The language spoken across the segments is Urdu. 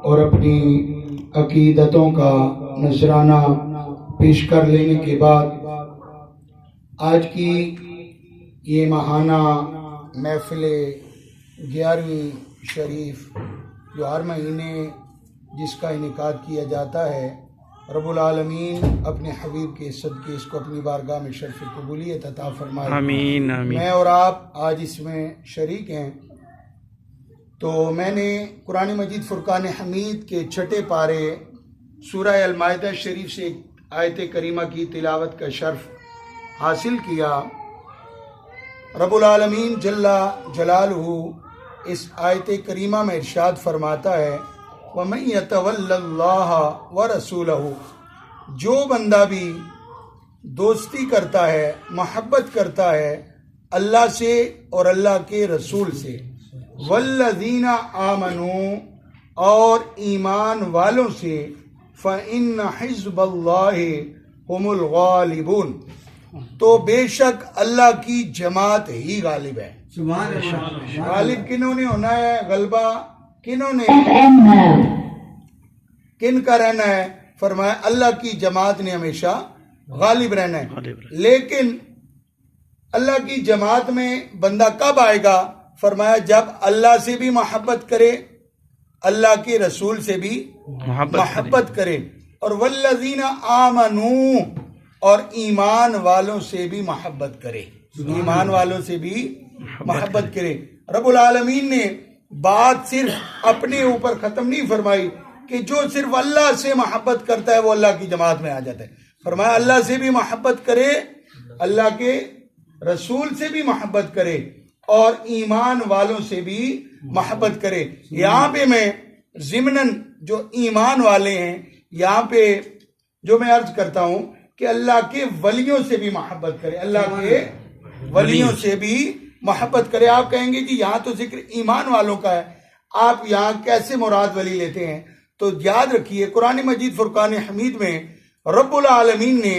اور اپنی عقیدتوں کا نذرانہ پیش کر لینے کے بعد آج کی یہ ماہانہ محفل 11ویں شریف جو ہر مہینے جس کا انعقاد کیا جاتا ہے، رب العالمین اپنے حبیب کے صدقے اس کو اپنی بارگاہ میں شرف قبولیت عطا فرمائے۔ آمین آمین۔ میں اور آپ آج اس میں شریک ہیں، تو میں نے قرآن مجید فرقان حمید کے 6 پارے سورہ المائدہ شریف سے ایک آیت کریمہ کی تلاوت کا شرف حاصل کیا۔ رب العالمین جل جلالہ اس آیت کریمہ میں ارشاد فرماتا ہے، وَمَن يَتَوَلَّ اللَّهَ وَرَسُولَهُ، جو بندہ بھی دوستی کرتا ہے، محبت کرتا ہے اللہ سے اور اللہ کے رسول سے، وَالَّذِينَ آمَنُوا، اور ایمان والوں سے، فَإِنَّ حِزْبَ اللَّهِ هُمُ الْغَالِبُونَ، تو بے شک اللہ کی جماعت ہی غالب ہے۔ غالب کنہوں نے ہونا ہے؟ غلبہ کنہوں نے، کن کا رہنا ہے؟ فرمایا اللہ کی جماعت نے ہمیشہ غالب رہنا ہے۔ لیکن اللہ کی جماعت میں بندہ کب آئے گا؟ فرمایا جب اللہ سے بھی محبت کرے، اللہ کے رسول سے بھی محبت کرے، اور والذین آمنوا، اور ایمان والوں سے بھی محبت کرے، ایمان والوں سے بھی محبت کرے۔ رب العالمین نے بات صرف اپنے اوپر ختم نہیں فرمائی کہ جو صرف اللہ سے محبت کرتا ہے وہ اللہ کی جماعت میں آ جاتا ہے۔ فرمایا اللہ سے بھی محبت کرے، اللہ کے رسول سے بھی محبت کرے، اور ایمان والوں سے بھی محبت کرے۔ یہاں پہ میں ضمناً جو ایمان والے ہیں، یہاں پہ جو میں عرض کرتا ہوں کہ اللہ کے ولیوں سے بھی محبت کرے، اللہ کے ولیوں سے بھی محبت کرے۔ آپ کہیں گے جی یہاں تو ذکر ایمان والوں کا ہے، آپ یہاں کیسے مراد ولی لیتے ہیں؟ تو یاد رکھیے قرآن مجید فرقان حمید میں رب العالمین نے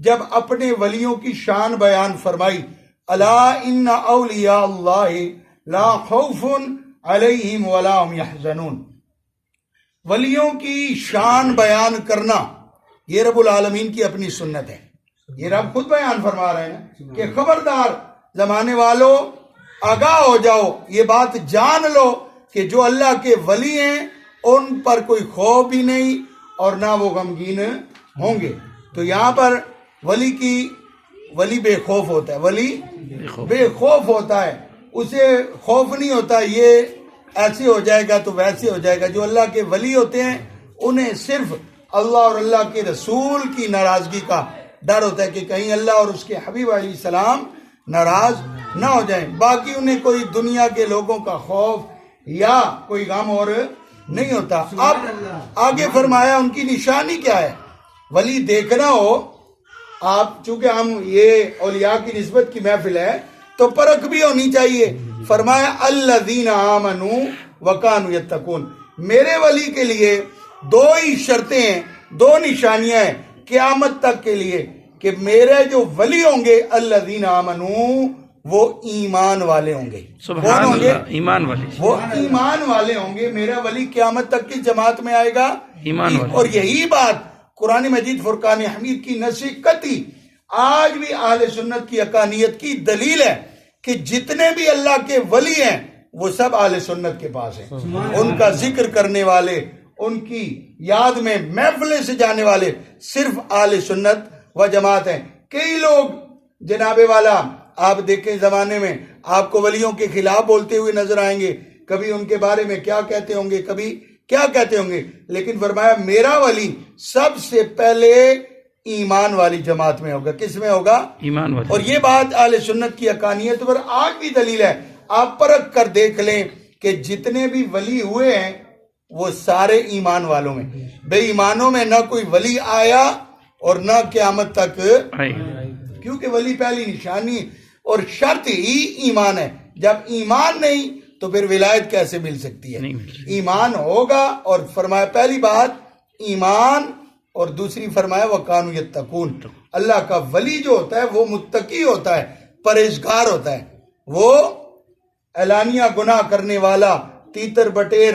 جب اپنے ولیوں کی شان بیان فرمائی، الا ان اولیاء اللہ لا خوف علیہم ولا هم یحزنون، ولیوں کی شان بیان کرنا یہ رب العالمین کی اپنی سنت ہے۔ یہ رب خود بیان فرما رہے ہیں کہ خبردار زمانے والوں آگاہ ہو جاؤ، یہ بات جان لو کہ جو اللہ کے ولی ہیں ان پر کوئی خوف بھی نہیں اور نہ وہ غمگین ہوں گے۔ تو یہاں پر ولی بے خوف ہوتا ہے، ولی بے خوف ہوتا ہے، اسے خوف نہیں ہوتا یہ ایسے ہو جائے گا تو ویسے ہو جائے گا۔ جو اللہ کے ولی ہوتے ہیں انہیں صرف اللہ اور اللہ کے رسول کی ناراضگی کا ڈر ہوتا ہے کہ کہیں اللہ اور اس کے حبیب علیہ السلام ناراض نہ ہو جائیں، باقی انہیں کوئی دنیا کے لوگوں کا خوف یا کوئی غم اور نہیں ہوتا۔ اب آگے فرمایا ان کی نشانی کیا ہے؟ ولی دیکھنا ہو آپ، چونکہ ہم یہ اولیاء کی نسبت کی محفل ہے تو پرکھ بھی ہونی چاہیے۔ فرمایا الذین آمنوا وکانوا یتقون، میرے ولی کے لیے 2 ہی شرطیں ہیں، 2 نشانیاں ہیں قیامت تک کے لیے کہ میرے جو ولی ہوں گے الذین آمنوا، وہ ایمان والے ہوں گے۔ سبحان اللہ، ایمان والے، وہ ایمان والے ہوں گے۔ میرا ولی قیامت تک کی جماعت میں آئے گا ایمان والے، اور یہی بات قرآن مجید فرقان حمید کی نص قطعی آج بھی اہل سنت کی حقانیت کی دلیل ہے کہ جتنے بھی اللہ کے ولی ہیں وہ سب اہل سنت کے پاس ہیں۔ ان کا ذکر کرنے والے، ان کی یاد میں محفلیں سے جانے والے صرف اہل سنت و جماعت ہیں۔ کئی لوگ جناب والا آپ دیکھیں زمانے میں آپ کو ولیوں کے خلاف بولتے ہوئے نظر آئیں گے، کبھی ان کے بارے میں کیا کہتے ہوں گے، کبھی کیا کہتے ہوں گے، لیکن فرمایا میرا ولی سب سے پہلے ایمان والی جماعت میں ہوگا۔ کس میں ہوگا؟ ایمان والی۔ اور یہ بات اہل سنت کی حقانیت پر آج بھی دلیل ہے۔ آپ پرکھ کر دیکھ لیں کہ جتنے بھی ولی ہوئے ہیں وہ سارے ایمان والوں میں، بے ایمانوں میں نہ کوئی ولی آیا اور نہ قیامت تک، کیونکہ ولی پہلی نشانی اور شرط ہی ایمان ہے۔ جب ایمان نہیں تو پھر ولایت کیسے مل سکتی ہے؟ ایمان ہوگا، اور فرمایا پہلی بات ایمان، اور دوسری فرمایا وَكَانُوا يَتَّقُونَ، اللہ کا ولی جو ہوتا ہے وہ متقی ہوتا ہے، پرہیزگار ہوتا ہے، وہ اعلانیہ گناہ کرنے والا، تیتر بٹیر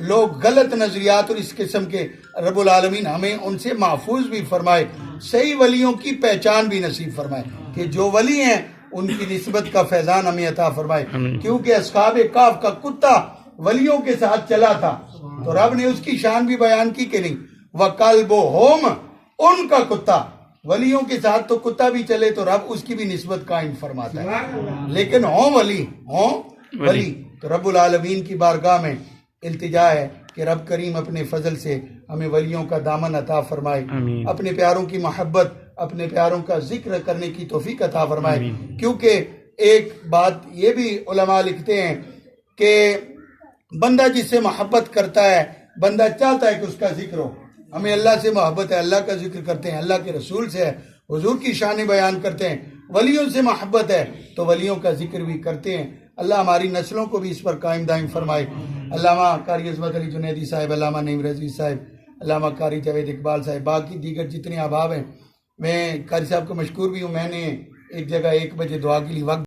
لوگ غلط نظریات اور اس قسم کے رب العالمین ہمیں ان سے محفوظ بھی فرمائے، صحیح ولیوں کی پہچان بھی نصیب فرمائے کہ جو ولی ہیں ان کی نسبت کا فیضان ہمیں عطا فرمائے، کیونکہ اصحاب کہف کا کتا ولیوں کے ساتھ چلا تھا تو رب نے اس کی شان بھی بیان کی کہ نہیں، وَقَلْبُهُمْ ان کا کتا، ولیوں کے ساتھ تو کتا بھی چلے تو رب اس کی بھی نسبت قائم فرماتا ہے، لیکن ہوں ولی تو رب العالمین کی بارگاہ میں التجا ہے کہ رب کریم اپنے فضل سے ہمیں ولیوں کا دامن عطا فرمائے، اپنے پیاروں کی محبت، اپنے پیاروں کا ذکر کرنے کی توفیق عطا فرمائے، کیونکہ ایک بات یہ بھی علماء لکھتے ہیں کہ بندہ جس سے محبت کرتا ہے، بندہ چاہتا ہے کہ اس کا ذکر ہو، ہمیں اللہ سے محبت ہے، اللہ کا ذکر کرتے ہیں، اللہ کے رسول سے ہے، حضور کی شان بیان کرتے ہیں، ولیوں سے محبت ہے تو ولیوں کا ذکر بھی کرتے ہیں۔ اللہ ہماری نسلوں کو بھی اس پر قائم دائم فرمائے۔ علامہ قاری عظمت علی جنیدی صاحب، علامہ نعیم رضوی صاحب، علامہ قاری جاوید اقبال صاحب، باقی دیگر جتنے احباب ہیں، میں قاری صاحب کو مشکور بھی ہوں، میں نے ایک جگہ 1 بجے دعا کے لیے وقت